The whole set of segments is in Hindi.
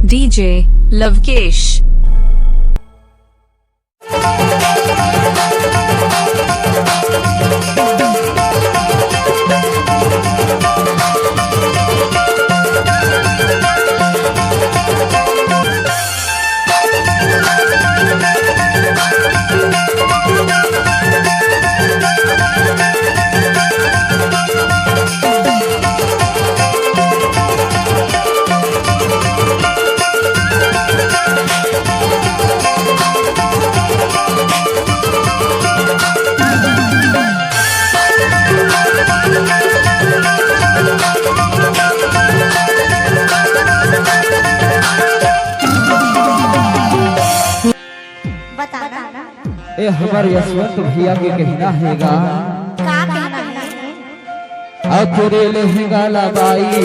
DJ Lavkesh. ए हमारे यशवंत भैया के कहना हैगा का कहना है अब तेरे लहंगा लगाई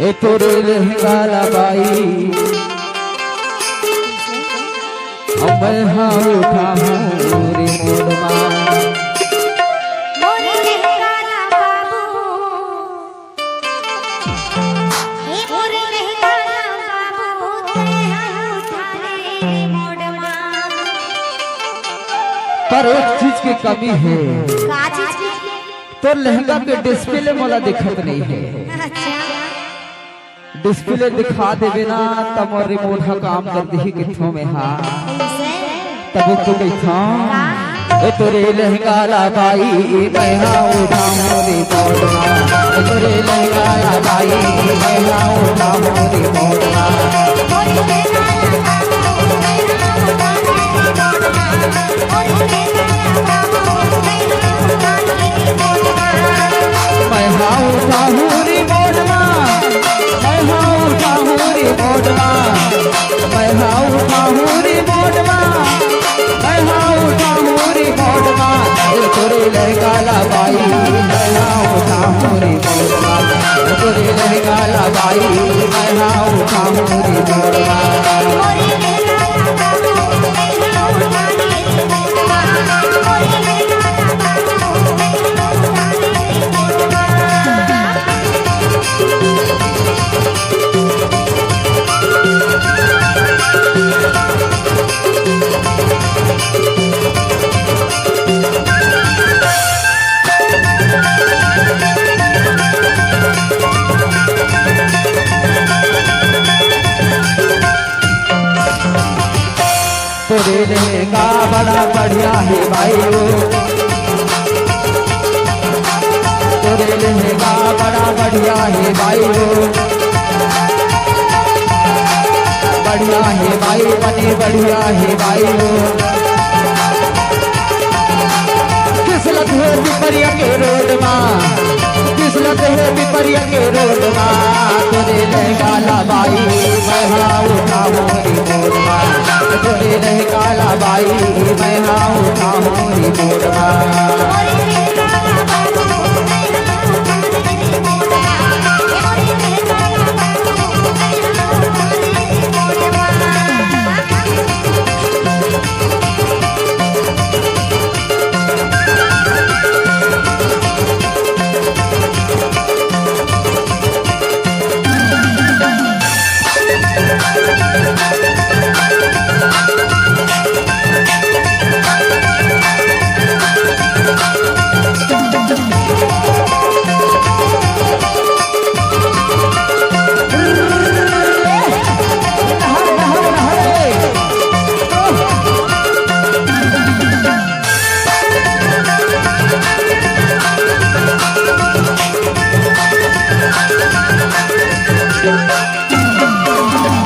ए तेरे लहंगा लगाई अब मैं हाँ उठा हूँ रे मोड़मा मोरे लहंगा बाबू हे मोरे लहंगा बाबू ते उठा ले मोड़मा। पर एक चीज की कमी है का चीज की? तो लहंगा के डिस्प्ले वाला दिखत नहीं है। अच्छा डिस्प्ले दिखा देवे ना तब और रिमोट का काम कर दी किथों में हाँ कैसे तब तो कैसा ए तोरे लहंगा लगाई मैं हाँ उठा हूँ रे मोड़मा ए तोरे लहंगा लगाई मैं हाँ उठा हूँ रे मोड़मा मोरे लहंगा बाबू ते उठा ले मोड़मा। मैं हाँ उठा हूँ रे मोड़मा मैं हाँ उठा हूँ रे मोड़मा मैं हाँ उठा हूँ रे मोड़मा मैं हाँ उठा हूँ रे मोड़मा ए तोरे लहंगा लगाई मैं हाँ उठा हूँ रे मोड़मा ए तोरे लहंगा लगाई मैं हाँ उठा हूँ रे मोड़मा मोरे लहंगा बाबू ते उठा ले मोड़मा। मोरे लहंगा बाबू ते उठा ले मोड़मा। तोरे लहंगा बड़ा बढ़िया है भाई तोरे लहंगा बड़ा बढ़िया है भाई बढ़िया है भाई बने बढ़िया है भाई किस्मत है पिपरिया के रोड माँ किस्मत है पिपरिया के रोड माँ तोरे लहंगा लगाई मैं हाँ उठा हूँ रे मोड़मा तोरे लहंगा लगाई मैं हाँ उठा हूँ रे मोड़मा मोरे लहंगा बाबू ते उठा ले मोड़मा। मोरे लहंगा बाबू ते उठा ले मोड़मा।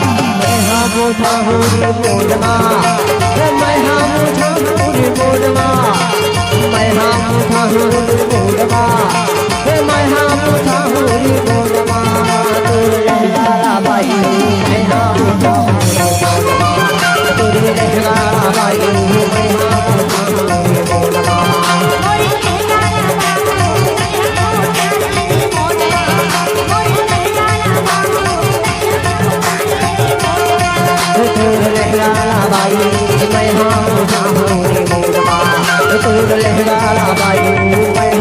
उठा हूँ रे मोड़मा मैं हाँ उठा हूँ रे मोड़मा मैं हाँ उठा हूँ रे मोड़मा मैं हाँ उठा हूँ रे मोड़मा तोरे लहंगा लगाई मैं हाँ उठा हूँ रे मोड़मा तोरे लहंगा लगाई मैं हाँ उठा हूँ रे मोड़मा मोरे लहंगा बाबू ते उठा ले मोड़मा। मोरे लहंगा बाबू ते उठा ले मोड़मा। तोरे लहंगा लगाई मैं हाँ उठा हूँ रे मोड़मा तोरे लहंगा लगाई मैं